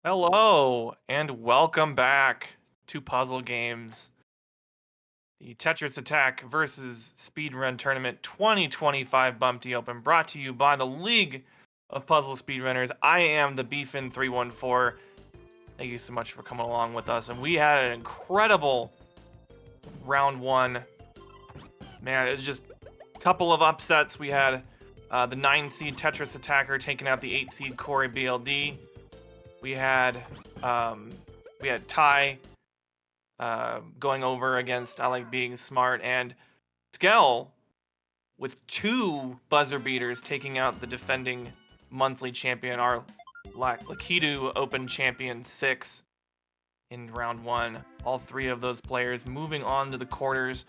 Hello and welcome back to Puzzle Games, the TetrisAttakr versus Speedrun Tournament 2025 Bumpty Open, brought to you by the League of Puzzle Speedrunners. I am the Beefin314. Thank you so much for coming along with us, and we had an incredible round one. Man, it was just a couple of upsets. We had the 9-seed TetrisAttakr taking out the 8-seed Corey BLD. We had Ty going over against I Like Being Smart, and Skell with 2 buzzer beaters taking out the defending monthly champion, our Lakitu Open Champion 6 in round 1. All 3 of those players moving on to the quarters,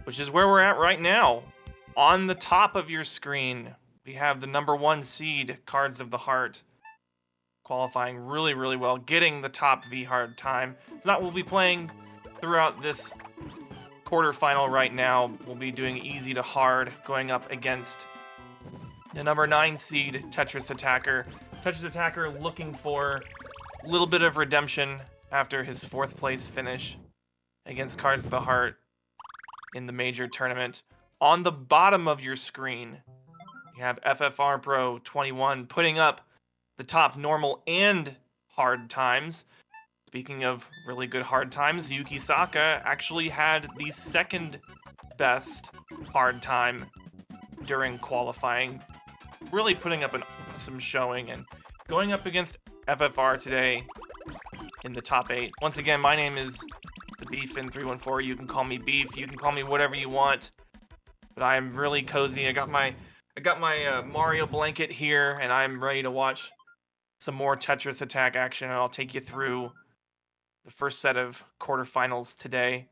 which is where we're at right now. On the top of your screen, we have the number 1 seed, Cards of the Heart, qualifying really, really well, getting the top V-Hard time. It's not what we'll be playing throughout this quarterfinal right now. We'll be doing easy to hard, going up against the number 9 seed, TetrisAttakr. TetrisAttakr looking for a little bit of redemption after his 4th place finish against Cards of the Heart in the major tournament. On the bottom of your screen, you have FFR Pro 21 putting up the top normal and hard times. Speaking of really good hard times, Yukisaka actually had the 2nd best hard time during qualifying, really putting up an awesome showing and going up against FFR today in the top 8. Once again, my name is the Beefin314. You can call me Beef, you can call me whatever you want, but I am really cozy. I got my Mario blanket here, and I'm ready to watch some more TetrisAttakr action, and I'll take you through the first set of quarterfinals today.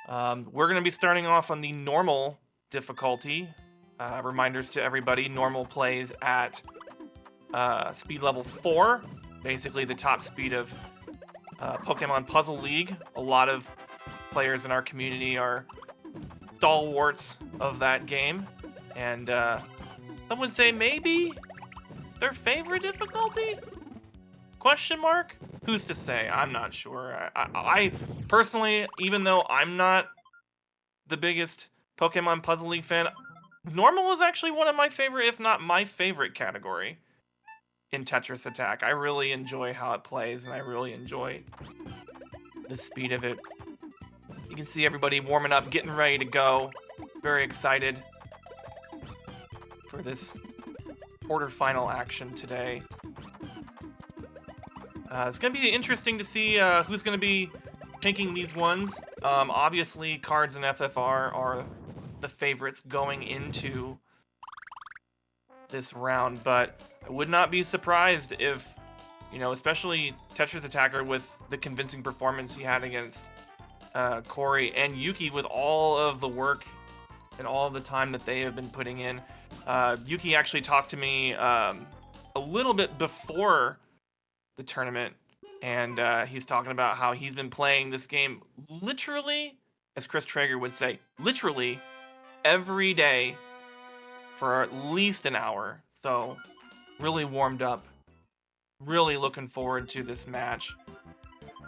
We're going to be starting off on the normal difficulty. Reminders to everybody, normal plays at speed level 4, basically the top speed of Pokemon Puzzle League. A lot of players in our community are stalwarts of that game, and some would say maybe their favorite difficulty? Question mark? Who's to say? I'm not sure. I personally, even though I'm not the biggest Pokemon Puzzle League fan, normal is actually one of my favorite, if not my favorite category in TetrisAttakr. I really enjoy how it plays, and I really enjoy the speed of it. You can see everybody warming up, getting ready to go. Very excited for this quarterfinal action today. It's going to be interesting to see who's going to be taking these ones. Obviously, Cards and FFR are the favorites going into this round, but I would not be surprised if, especially TetrisAttakr with the convincing performance he had against Corey, and Yuki with all of the work and all of the time that they have been putting in. Yuki actually talked to me a little bit before the tournament, and he's talking about how he's been playing this game literally, as Chris Traeger would say, literally every day for at least an hour. So really warmed up, really looking forward to this match.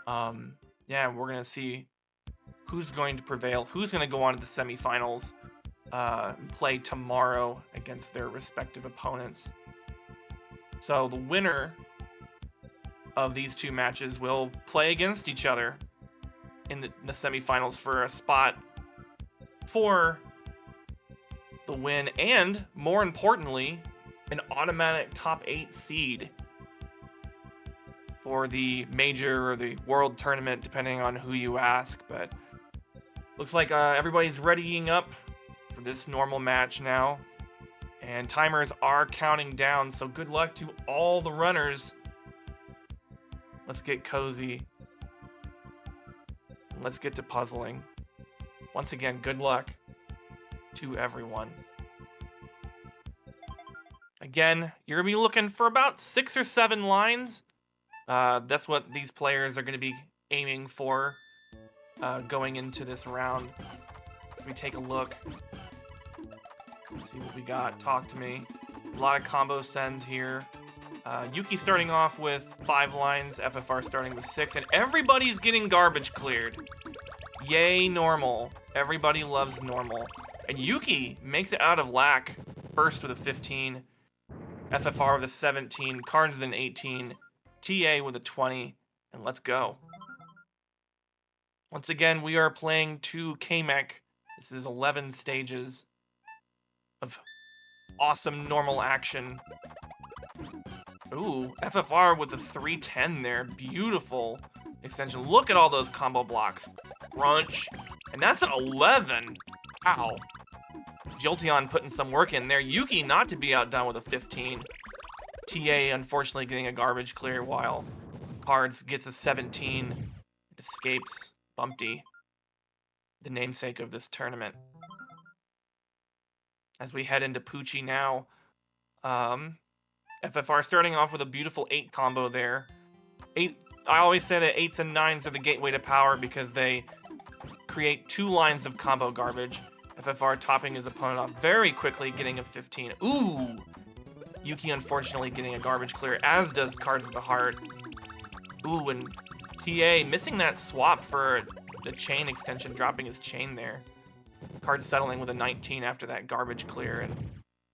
Yeah, we're gonna see who's going to prevail, who's gonna go on to the semifinals, play tomorrow against their respective opponents. So the winner of these 2 matches will play against each other in the semifinals for a spot for the win, and more importantly, an automatic top 8 seed for the major or the world tournament, depending on who you ask. But looks like everybody's readying up for this normal match now, and timers are counting down, so good luck to all the runners. Let's get cozy. Let's get to puzzling. Once again, good luck to everyone. Again, you're gonna be looking for about 6 or 7 lines. That's what these players are gonna be aiming for going into this round. If we take a look, see what we got. Talk to me. A lot of combo sends here. Yuki starting off with 5 lines, FFR starting with 6, and everybody's getting garbage cleared. Yay, normal. Everybody loves normal. And Yuki makes it out of lack first with a 15, FFR with a 17, Cards with an 18, TA with a 20, and let's go. Once again, we are playing 2 K-Mech. This is 11 stages of awesome normal action. Ooh, FFR with a 310 there. Beautiful extension. Look at all those combo blocks. Crunch. And that's an 11. Ow. Jolteon putting some work in there. Yuki not to be outdone with a 15. TA unfortunately getting a garbage clear while Cards gets a 17. It escapes Bumpty, the namesake of this tournament. As we head into Poochie now, FFR starting off with a beautiful 8 combo there. 8. I always say that 8s and 9s are the gateway to power because they create 2 lines of combo garbage. FFR topping his opponent off very quickly, getting a 15. Ooh! Yuki unfortunately getting a garbage clear, as does Cards of the Heart. Ooh, and TA missing that swap for the chain extension, dropping his chain there. Cards settling with a 19 after that garbage clear, and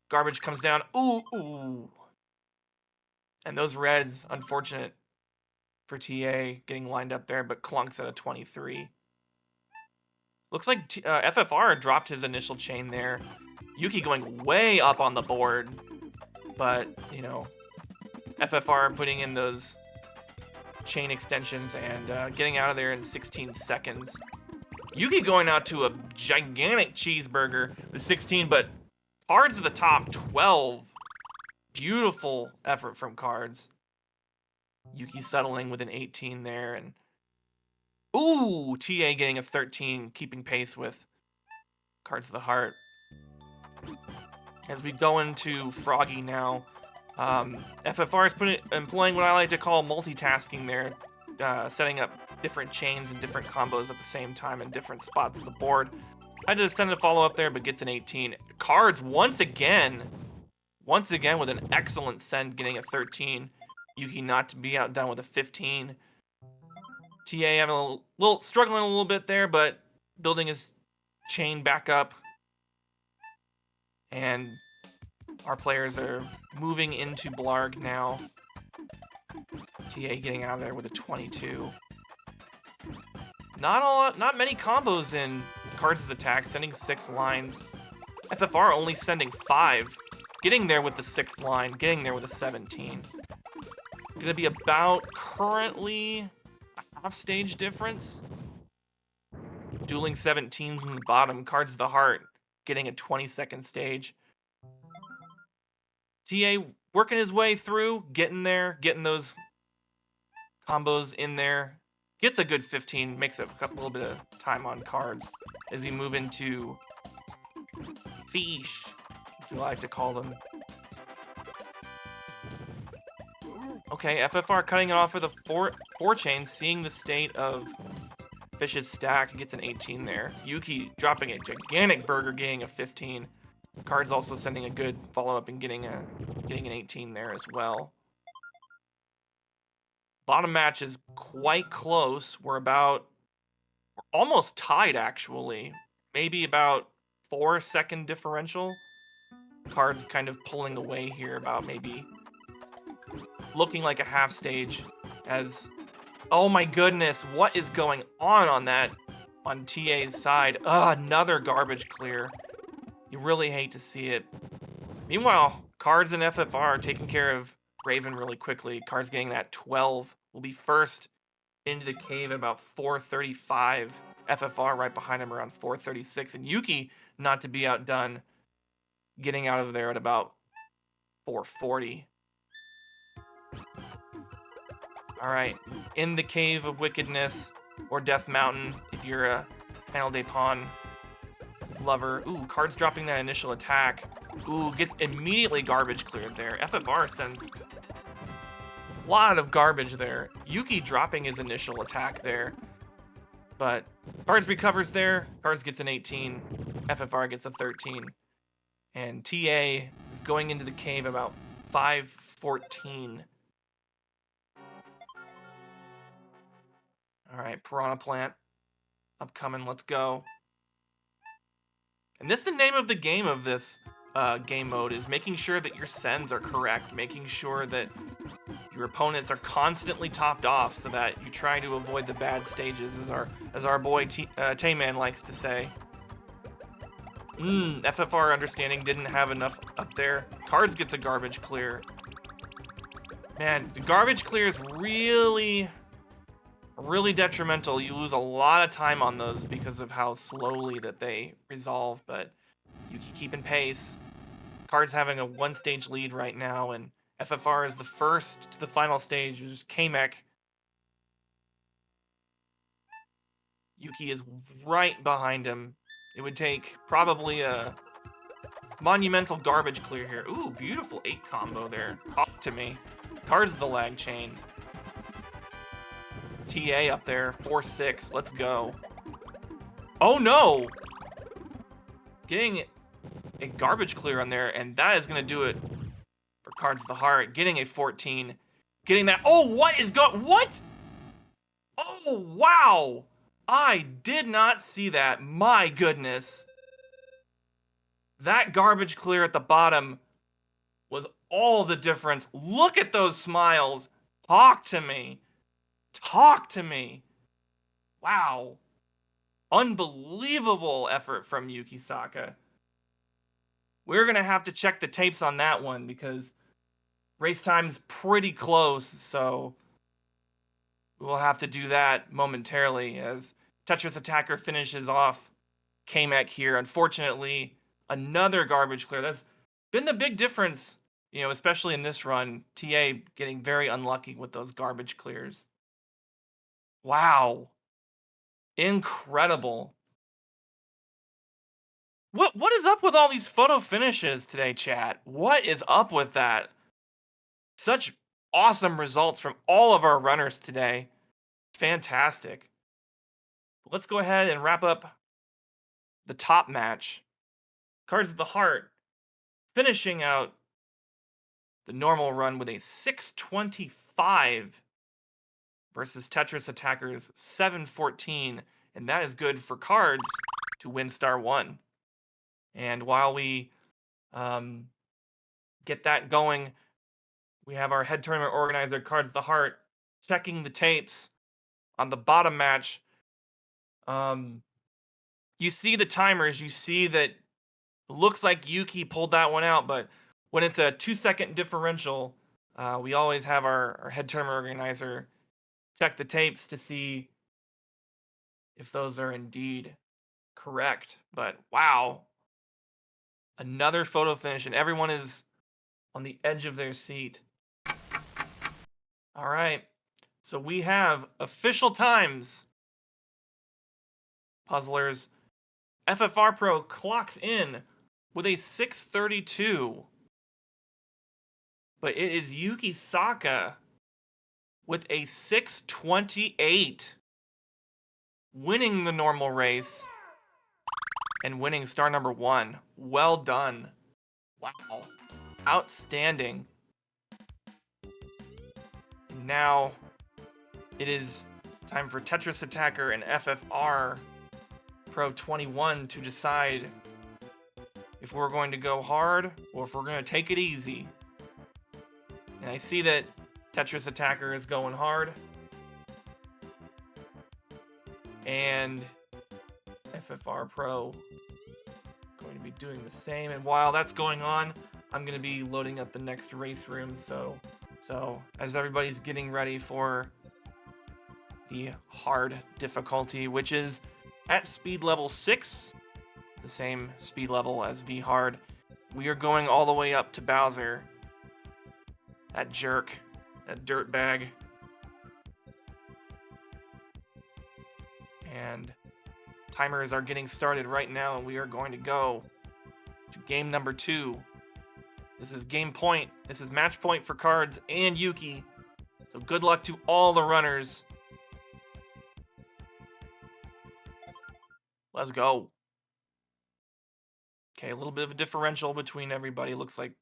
garbage comes down. Ooh, ooh. And those reds, unfortunate for TA getting lined up there, but clunks at a 23. Looks like FFR dropped his initial chain there. Yuki going way up on the board, but, you know, FFR putting in those chain extensions and getting out of there in 16 seconds. Yuki going out to a gigantic cheeseburger with 16, but Cards at the top, 12. Beautiful effort from Cards. Yuki settling with an 18 there, and ooh, TA getting a 13, keeping pace with Cards of the Heart. As we go into Froggy now, FFR is employing what I like to call multitasking there, setting up different chains and different combos at the same time in different spots of the board. I just send a follow-up there, but gets an 18. Cards once again with an excellent send, getting a 13. Yuki not to be outdone with a 15. TA having a little struggling a little bit there, but building his chain back up. And our players are moving into Blarg now. TA getting out of there with a 22. Not many combos in Cards' attack, sending 6 lines. FFR only sending 5, getting there with the 6th line, getting there with a 17. Gonna be about currently a half-stage difference. Dueling 17s in the bottom, Cards of the Heart getting a 20-second stage. TA working his way through, getting there, getting those combos in there. Gets a good 15, makes a little bit of time on Cards as we move into Fish, as we like to call them. Okay, FFR cutting it off with a 4 chain, seeing the state of Fish's stack, gets an 18 there. Yuki dropping a gigantic burger, getting a 15. Cards also sending a good follow-up and getting an 18 there as well. Bottom match is quite close. We're almost tied, actually. Maybe about 4-second differential. Cards kind of pulling away here, about maybe looking like a half stage as, oh my goodness, what is going on TA's side? Another garbage clear. You really hate to see it. Meanwhile, Cards and FFR are taking care of Raven really quickly. Cards getting that 12. Will be first into the cave at about 4:35. FFR right behind him around 4:36. And Yuki, not to be outdone, getting out of there at about 4:40. All right, in the Cave of Wickedness, or Death Mountain, if you're a Panel de Pawn lover. Ooh, Cards dropping that initial attack. Ooh, gets immediately garbage cleared there. FFR sends a lot of garbage there. Yuki dropping his initial attack there. But Cards recovers there. Cards gets an 18. FFR gets a 13. And TA is going into the cave about 5:40 7-14. All right, Piranha Plant. Upcoming, let's go. And this is the name of the game of this game mode, is making sure that your sends are correct, making sure that your opponents are constantly topped off so that you try to avoid the bad stages, as our boy Tayman likes to say. FFR understanding didn't have enough up there. Cards gets a garbage clear. Man, the garbage clear is really detrimental. You lose a lot of time on those because of how slowly that they resolve, but you keep in pace. Cards having a one-stage lead right now, and FFR is the first to the final stage, which is Kamek. Yuki is right behind him. It would take probably a monumental garbage clear here. Ooh, beautiful 8 combo there. Talk to me. Cards the lag chain. TA up there, 4-6. Let's go. Oh no! Getting a garbage clear on there, and that is going to do it for Cards of the Heart. Getting a 14. Getting that. Oh, what is what? Oh, wow! I did not see that. My goodness. That garbage clear at the bottom was all the difference. Look at those smiles. Talk to me. Talk to me. Wow. Unbelievable effort from Yukisaka. We're going to have to check the tapes on that one because race time's pretty close, so we'll have to do that momentarily as TetrisAttakr finishes off Kamek here. Unfortunately, another garbage clear. That's been the big difference, you know, especially in this run. TA getting very unlucky with those garbage clears. Wow. Incredible. What is up with all these photo finishes today, chat? What is up with that? Such awesome results from all of our runners today. Fantastic. Let's go ahead and wrap up the top match. Cards of the Heart finishing out the normal run with a 625 versus TetrisAttakr 714, and that is good for Cards to win Star 1. And while we get that going, we have our head tournament organizer, Cards of the Heart, checking the tapes on the bottom match. You see the timers, you see that it looks like Yuki pulled that one out, but when it's a 2-second differential, we always have our head tournament organizer check the tapes to see if those are indeed correct. But wow, another photo finish, and everyone is on the edge of their seat. All right, so we have official times. Puzzlers, FFR Pro clocks in with a 632. But it is Yukisaka with a 628. Winning the normal race and winning star number 1. Well done. Wow. Outstanding. And now it is time for TetrisAttakr and FFR Pro 21 to decide if we're going to go hard or if we're going to take it easy. And I see that TetrisAttakr is going hard. And FFR Pro going to be doing the same. And while that's going on, I'm going to be loading up the next race room. So as everybody's getting ready for the hard difficulty, which is at speed level 6, the same speed level as V hard, we are going all the way up to Bowser. That jerk, that dirtbag. And timers are getting started right now, and we are going to go to game number 2. This is game point. This is match point for Cards and Yuki. So good luck to all the runners. Let's go. Okay, a little bit of a differential between everybody. Looks like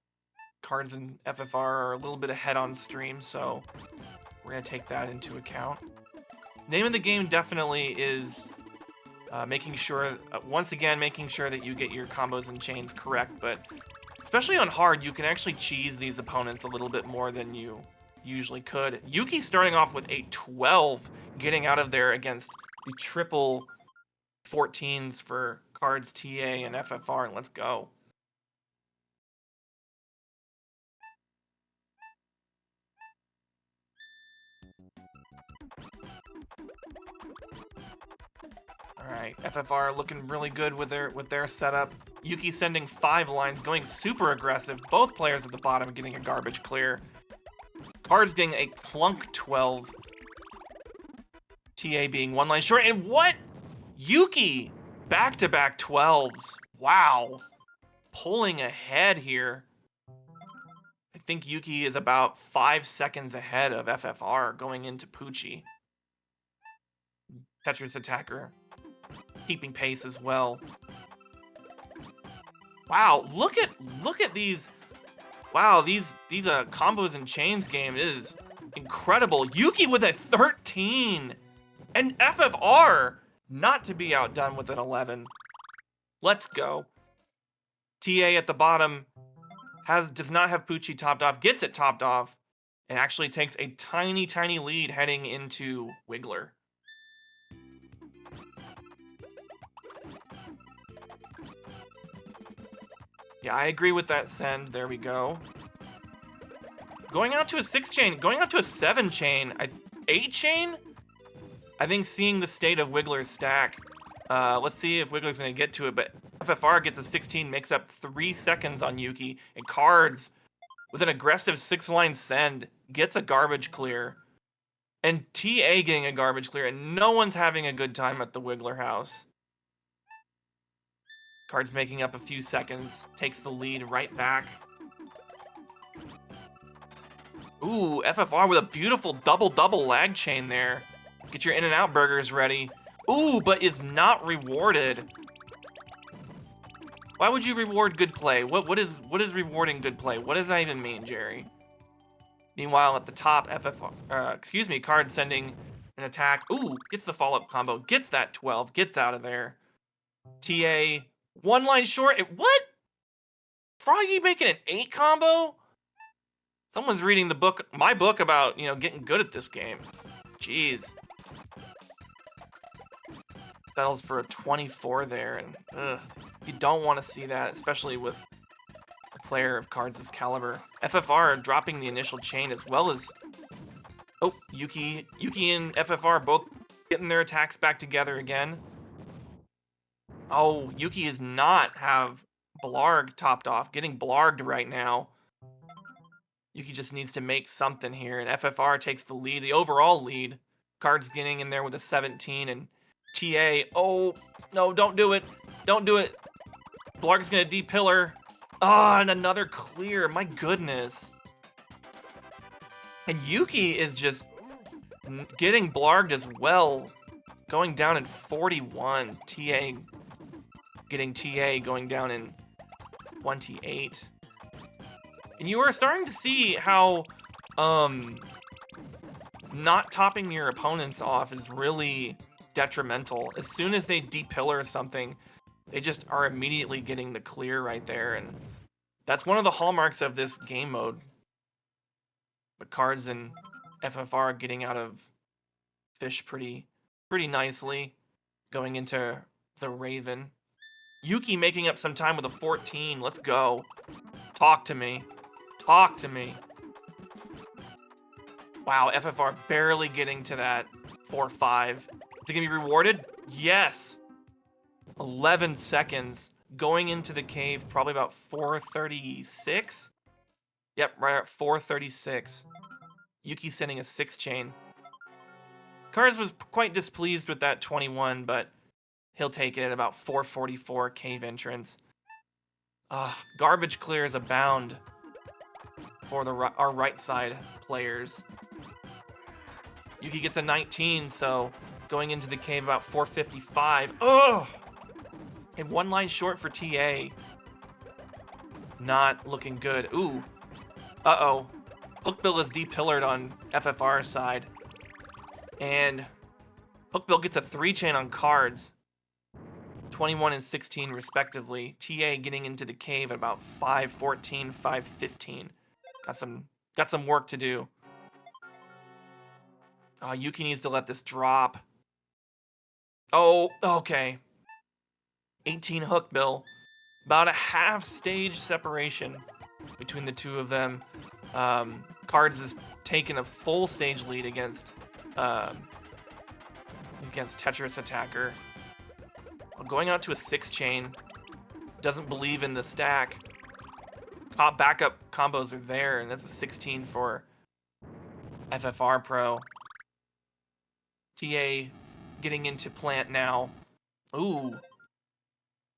Cards and FFR are a little bit ahead on stream, so we're going to take that into account. Name of the game definitely is making sure, once again, making sure that you get your combos and chains correct, but especially on hard, you can actually cheese these opponents a little bit more than you usually could. Yuki starting off with a 12, getting out of there against the triple 14s for Cards, TA, and FFR, and let's go. All right, FFR looking really good with their setup. Yuki sending 5 lines, going super aggressive. Both players at the bottom getting a garbage clear. Cards getting a clunk 12. TA being 1 line short. And what? Yuki back-to-back 12s. Wow. Pulling ahead here. I think Yuki is about 5 seconds ahead of FFR going into Pucci. TetrisAttakr keeping pace as well. Wow, look at these. Wow, these combos and chains game is incredible. Yuki with a 13 and FFR not to be outdone with an 11. Let's go. TA at the bottom does not have Pucci topped off, gets it topped off, and actually takes a tiny lead heading into Wiggler. Yeah, I agree with that send. There we go. Going out to a 6 chain, going out to a 7 chain, 8 chain? I think seeing the state of Wiggler's stack, let's see if Wiggler's gonna get to it, but FFR gets a 16, makes up 3 seconds on Yuki, and Cards, with an aggressive 6-line send, gets a garbage clear. And TA getting a garbage clear, and no one's having a good time at the Wiggler house. Cards making up a few seconds, takes the lead right back. Ooh, FFR with a beautiful double lag chain there. Get your In-N-Out burgers ready. Ooh, but is not rewarded. Why would you reward good play? What is rewarding good play? What does that even mean, Jerry? Meanwhile, at the top, Cards sending an attack. Ooh, gets the follow-up combo, gets that 12, gets out of there. TA, 1 line short. What? Froggy making an 8 combo? Someone's reading the book, my book about, getting good at this game. Jeez. Settles for a 24 there, and you don't want to see that, especially with a player of Cards' caliber. FFR dropping the initial chain as well as... Oh, Yuki and FFR both getting their attacks back together again. Oh, Yuki does not have Blarg topped off, getting Blarged right now. Yuki just needs to make something here, and FFR takes the lead, the overall lead. Cards getting in there with a 17, and TA, oh, no, don't do it. Don't do it. Blarg's gonna D-pillar. Ah, and another clear, my goodness. And Yuki is just getting Blarged as well, going down in 41. Getting TA going down in 28. And you are starting to see how not topping your opponents off is really detrimental. As soon as they D-pillar something, they just are immediately getting the clear right there, and that's one of the hallmarks of this game mode. But Cards and FFR getting out of fish pretty nicely, going into the Raven. Yuki making up some time with a 14. Let's go. Talk to me. Talk to me. Wow, FFR barely getting to that 4-5. Is it gonna be rewarded? Yes. 11 seconds. Going into the cave, probably about 4:36. Yep, right at 4:36. Yuki sending a 6 chain. Cards was quite displeased with that 21, but he'll take it at about 4:44 cave entrance. Garbage clears abound for our right side players. Yuki gets a 19, so going into the cave about 4:55. Ugh! And 1 line short for TA. Not looking good. Ooh, Uh-oh. Hookbill is depillared on FFR's side. And Hookbill gets a 3-chain on cards. 21 and 16 respectively. TA getting into the cave at about 5:14, 5:15. Got some work to do. Yuki needs to let this drop. Oh, okay. 18 Hookbill. About a half stage separation between the two of them. Cards is taking a full stage lead against TetrisAttakr. Going out to a 6-chain. Doesn't believe in the stack. Backup combos are there, and that's a 16 for FFR Pro. TA getting into Plant now. Ooh.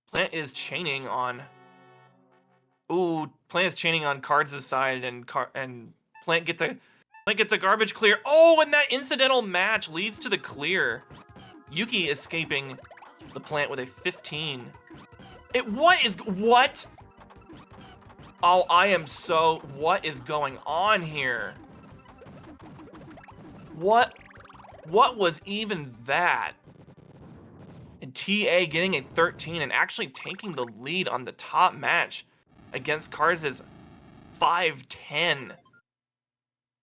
Plant is chaining on... Ooh, Plant is chaining on Cards' side, and Plant gets a garbage clear. Oh, and that incidental match leads to the clear. Yuki escaping the Plant with a 15. What? Oh, what is going on here? What was even that? And TA getting a 13 and actually taking the lead on the top match against Cards' 5-10.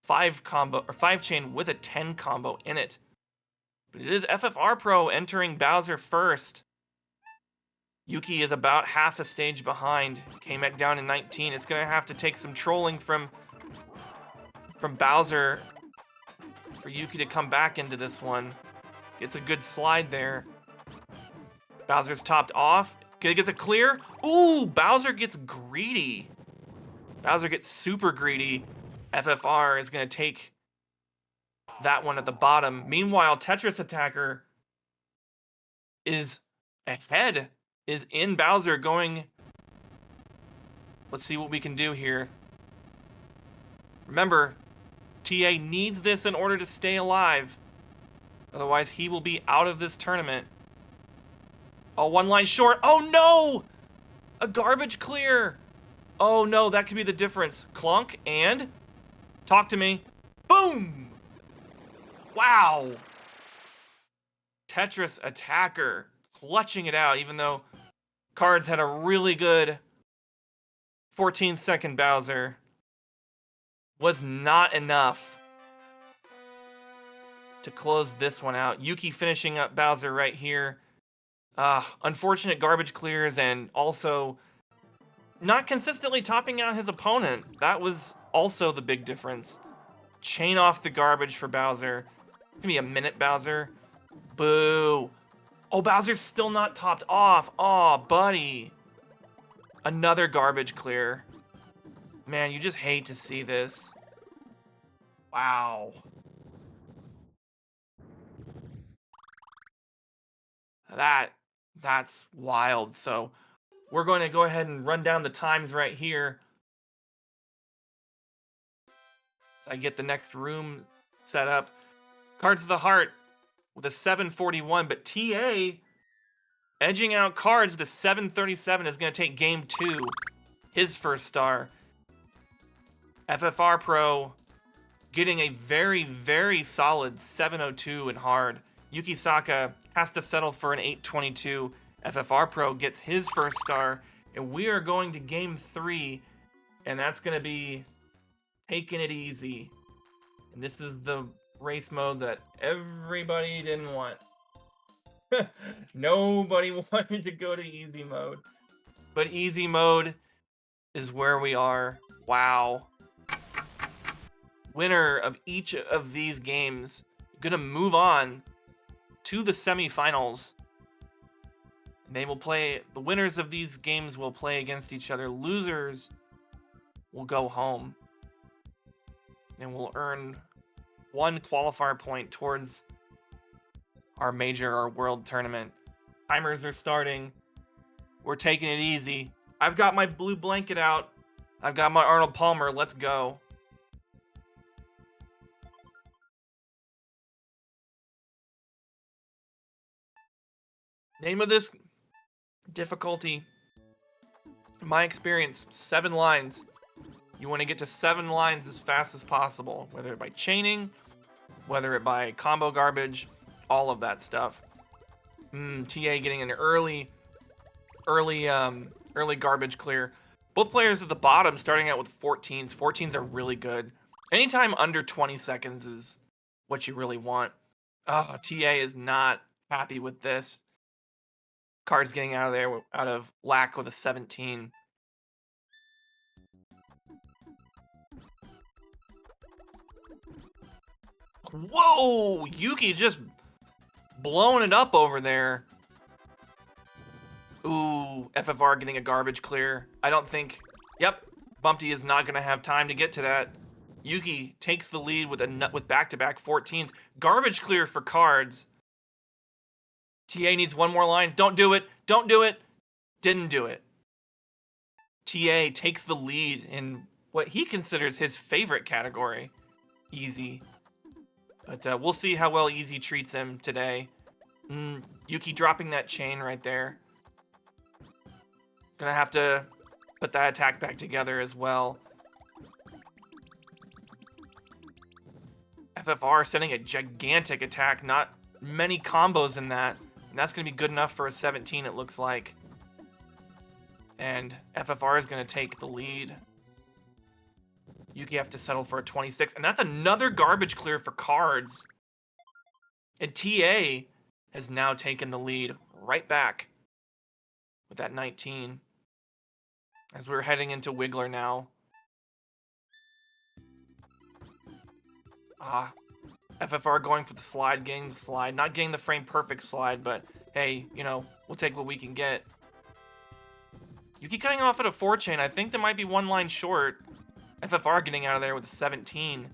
5-chain with a 10 combo in it. But it is FFR Pro entering Bowser first. Yuki is about half a stage behind. Came back down in 19. It's gonna have to take some trolling from Bowser for Yuki to come back into this one. Gets a good slide there. Bowser's topped off. Gets a clear. Ooh, Bowser gets greedy. Bowser gets super greedy. FFR is gonna take that one at the bottom. Meanwhile, TetrisAttakr is ahead. Is in Bowser going... Let's see what we can do here. Remember, TA needs this in order to stay alive. Otherwise, he will be out of this tournament. Oh, one line short. Oh, no! A garbage clear. Oh, no, that could be the difference. Clunk and... Talk to me. Boom! Wow. TetrisAttakr clutching it out, even though Cards had a really good 14-second Bowser. Was not enough to close this one out. Yuki finishing up Bowser right here. Unfortunate garbage clears and also not consistently topping out his opponent. That was also the big difference. Chain off the garbage for Bowser. Give me a minute, Bowser. Boo. Oh, Bowser's still not topped off. Aw, buddy. Another garbage clear. Man, you just hate to see this. Wow. That's wild. So we're going to go ahead and run down the times right here. So I get the next room set up. Cards of the Heart with a 741, but TA edging out Cards. The 737 is going to take game 2, his first star. FFR Pro getting a very, very solid 702 in hard. Yukisaka has to settle for an 822. FFR Pro gets his first star, and we are going to game 3, and that's going to be taking it easy. And this is the race mode that everybody didn't want. Nobody wanted to go to easy mode. But easy mode is where we are. Wow. Winner of each of these games gonna move on to the semifinals. They will play, the winners of these games will play against each other. Losers will go home and will earn 1 qualifier point towards our world tournament. Timers are starting. We're taking it easy. I've got my blue blanket out. I've got my Arnold Palmer. Let's go. Name of this difficulty, in my experience, 7 lines. You want to get to 7 lines as fast as possible, whether by chaining, whether it by combo garbage, all of that stuff. TA getting an early garbage clear. Both players at the bottom starting out with 14s. 14s are really good. Anytime under 20 seconds is what you really want. TA is not happy with this. Cards getting out of there out of lack with a 17. Whoa! Yuki just blowing it up over there. Ooh, FFR getting a garbage clear. I don't think... Yep, Bumpty is not going to have time to get to that. Yuki takes the lead with back-to-back 14s. Garbage clear for cards. TA needs one more line. Don't do it. Don't do it. Didn't do it. TA takes the lead in what he considers his favorite category, Easy. But we'll see how well Easy treats him today. Yuki dropping that chain right there. Gonna have to put that attack back together as well. FFR sending a gigantic attack. Not many combos in that. And that's gonna be good enough for a 17, it looks like. And FFR is gonna take the lead. Yuki have to settle for a 26. And that's another garbage clear for cards. And TA has now taken the lead right back with that 19. As we're heading into Wiggler now. FFR going for the slide, getting the slide. Not getting the frame perfect slide, but hey, you know, we'll take what we can get. Yuki cutting off at a 4 chain. I think there might be one line short. FFR getting out of there with a 17.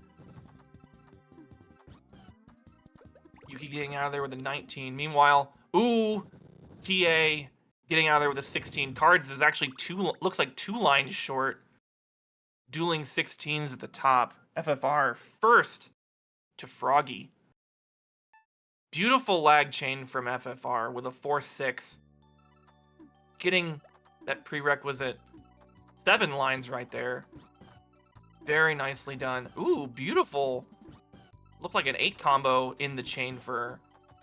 Yuki getting out of there with a 19. Meanwhile, ooh, TA getting out of there with a 16. Cards is actually looks like 2 lines short. Dueling 16s at the top. FFR first to Froggy. Beautiful lag chain from FFR with a 4-6. Getting that prerequisite 7 lines right there. Very nicely done. Ooh, beautiful. Looked like an 8 combo in the chain for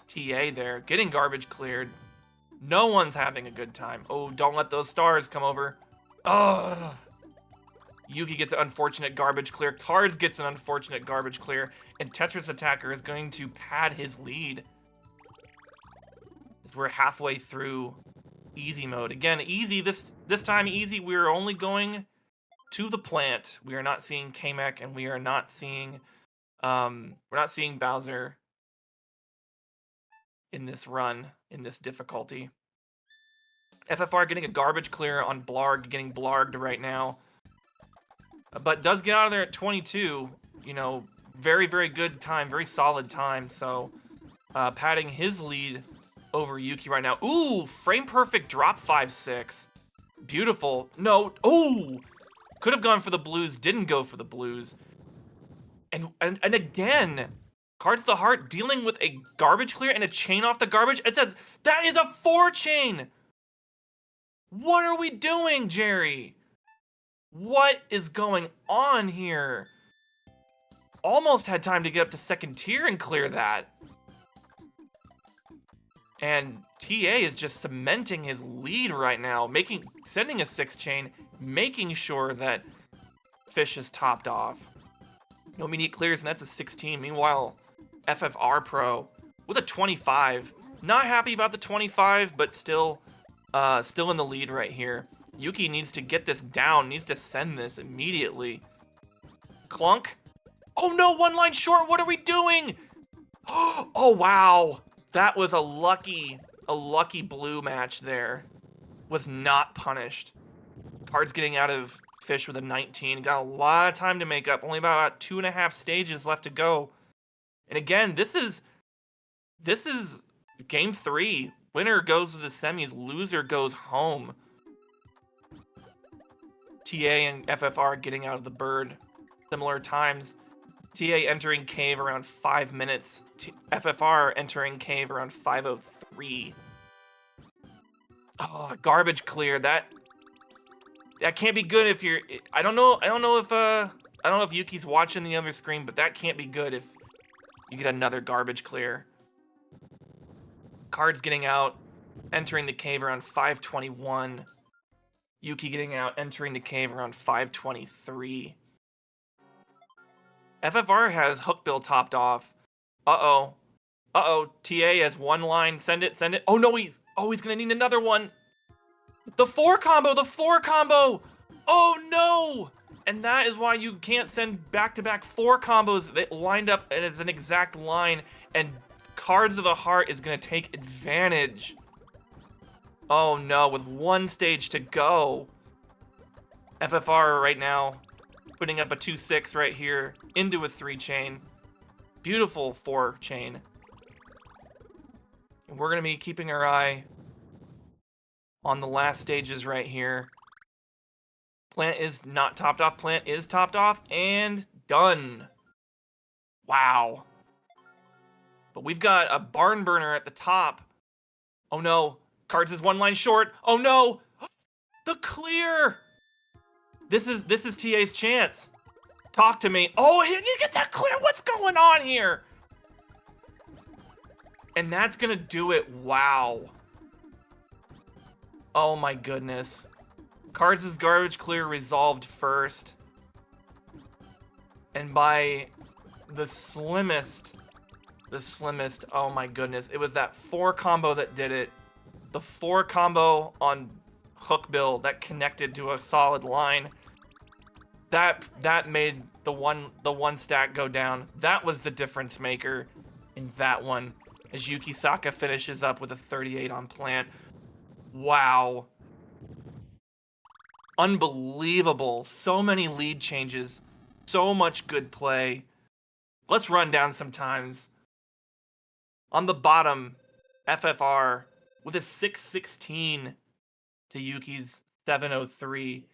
TA there. Getting garbage cleared. No one's having a good time. Oh, don't let those stars come over. Ugh. Yuki gets an unfortunate garbage clear. Cards gets an unfortunate garbage clear. And TetrisAttakr is going to pad his lead. As we're halfway through easy mode. Again, easy. This time easy, we're only going to the plant. We are not seeing Kamek, and we are not seeing Bowser in this run, in this difficulty. FFR getting a garbage clear on Blarg, getting Blarged right now. But does get out of there at 22. You know, very, very good time, very solid time. So, padding his lead over Yuki right now. Ooh, frame perfect drop 5-6. Beautiful. No, ooh! Could have gone for the blues, didn't go for the blues. And again, CardsOfTheHeart dealing with a garbage clear and a chain off the garbage. It says, that is a 4 chain! What are we doing, Jerry? What is going on here? Almost had time to get up to second tier and clear that. And TA is just cementing his lead right now, sending a 6 chain, making sure that Fish is topped off. No immediate clears, and that's a 16. Meanwhile, FFR Pro with a 25. Not happy about the 25, but still in the lead right here. Yuki needs to get this down, needs to send this immediately. Clunk. Oh no, 1 line short, what are we doing? Oh wow, that was a lucky blue match there. Was not punished. Cards getting out of Fish with a 19. Got a lot of time to make up. Only about 2.5 stages left to go. And again, this is game 3. Winner goes to the semis. Loser goes home. TA and FFR getting out of the bird. Similar times. TA entering cave around 5 minutes. FFR entering cave around 5:03. Oh, garbage clear. That That can't be good if you're... I don't know if Yuki's watching the other screen, but that can't be good if you get another garbage clear. Cards getting out, entering the cave around 521. Yuki getting out, entering the cave around 523. FFR has Hookbill topped off. Uh-oh. Uh-oh. TA has one line. Send it, send it. Oh, no, he's gonna need another one. The 4 combo, the 4 combo. Oh, no. And that is why you can't send back-to-back 4 combos that lined up as an exact line. And Cards of the Heart is gonna take advantage. Oh, no, with 1 stage to go. FFR right now putting up a 2-6 right here into a 3 chain. Beautiful 4 chain. And we're going to be keeping our eye on the last stages right here. Plant is not topped off. Plant is topped off and done. Wow. But we've got a barn burner at the top. Oh no. Cards is 1 line short. Oh no. The clear. This is TA's chance. Talk to me. Oh, he didn't get that clear. What's going on here? And that's gonna do it. Wow. Oh my goodness. Cards' garbage clear resolved first. And by the slimmest, oh my goodness. It was that 4 combo that did it. The 4 combo on Hookbill that connected to a solid line. That made the one stack go down. That was the difference maker in that one. As Yukisaka finishes up with a 38 on Plant. Wow. Unbelievable. So many lead changes. So much good play. Let's run down some times. On the bottom, FFR with a 616 to Yuki's 703.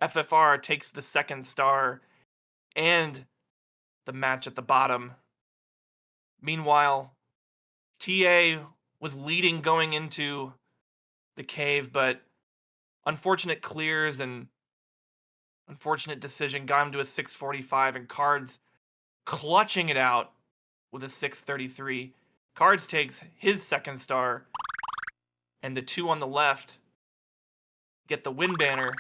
FFR takes the 2nd star and the match at the bottom. Meanwhile, TA was leading going into the cave, but unfortunate clears and unfortunate decision got him to a 645, and Cards clutching it out with a 633. Cards takes his 2nd star, and the 2 on the left get the win banner,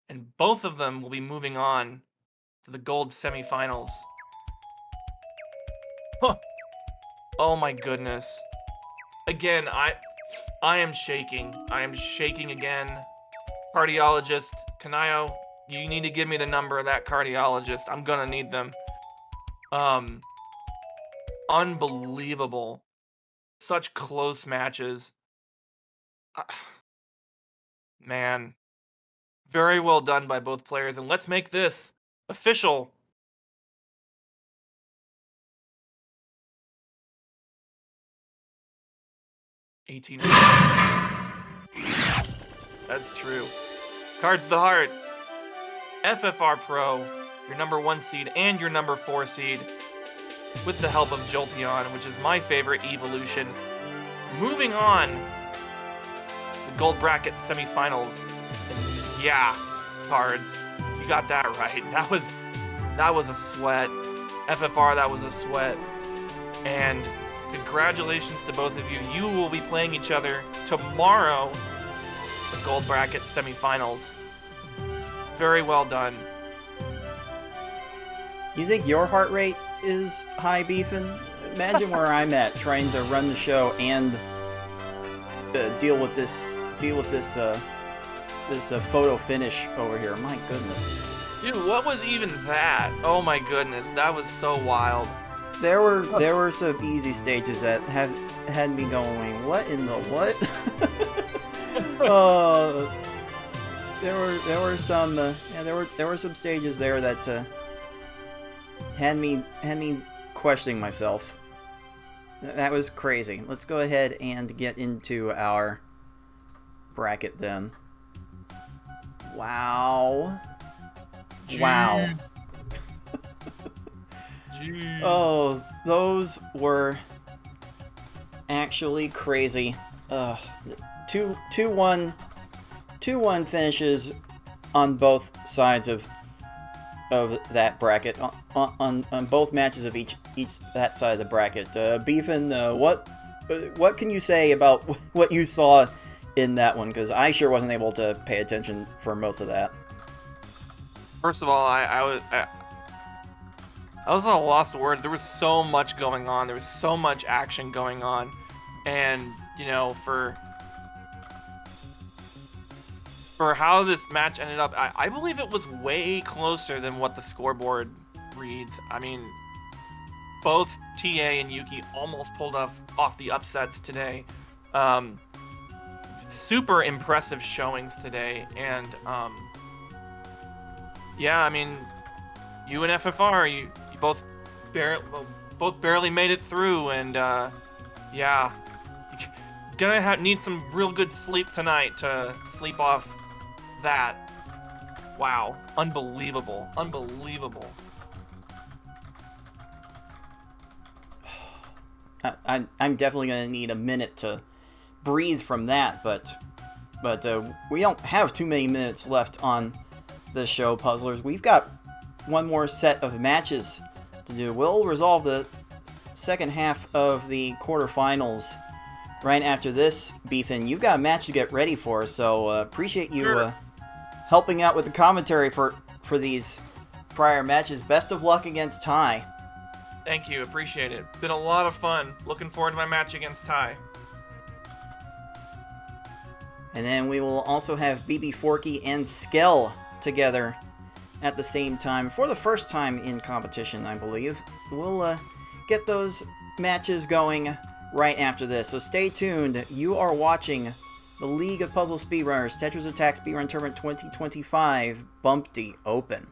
and both of them will be moving on to the gold semifinals. Huh. Oh my goodness. Again, I am shaking. I am shaking again. Cardiologist, Kanayo, you need to give me the number of that cardiologist. I'm gonna need them. Unbelievable. Such close matches. Man. Very well done by both players, and let's make this official. $18. That's true. Cards of the Heart. FFR Pro, your number 1 seed and your number 4 seed, with the help of Jolteon, which is my favorite evolution. Moving on, the gold bracket semifinals. And yeah, Cards, you got that right. That was a sweat. FFR, that was a sweat. And congratulations to both of you. You will be playing each other tomorrow, the gold bracket semifinals. Very well done. You think your heart rate is high, Beefin? Imagine where I'm at, trying to run the show and deal with this photo finish over here. My goodness. Dude, what was even that? Oh my goodness, that was so wild. There were some easy stages that had me going, what in the what? There were some stages there that had me questioning myself. That was crazy. Let's go ahead and get into our bracket then. Wow. Jeez. Wow. Jeez. Oh, those were actually crazy. 2-1 2-1 finishes on both sides of that bracket, on both matches of each that side of the bracket. Beefin, what can you say about what you saw in that one? Because I sure wasn't able to pay attention for most of that. First of all, I was at a loss of words. There was so much going on. There was so much action going on, and you know, for how this match ended up, I believe it was way closer than what the scoreboard reads. I mean, both TA and Yuki almost pulled off the upsets today. Super impressive showings today, and yeah, I mean, you and FFR, you both barely made it through, and yeah, you're gonna need some real good sleep tonight to sleep off that. Wow, unbelievable. I'm definitely gonna need a minute to breathe from that, but we don't have too many minutes left on the show, Puzzlers. We've got one more set of matches to do. We'll resolve the second half of the quarterfinals right after this, Beefin. You've got a match to get ready for, so appreciate you helping out with the commentary for these prior matches. Best of luck against Ty. Thank you, appreciate it. Been a lot of fun. Looking forward to my match against Ty. And then we will also have BB Forky and Skell together at the same time for the first time in competition, I believe. We'll get those matches going right after this, so stay tuned. You are watching the League of Puzzle Speedrunners TetrisAttakr Speedrun Tournament 2025 Bumpty Open.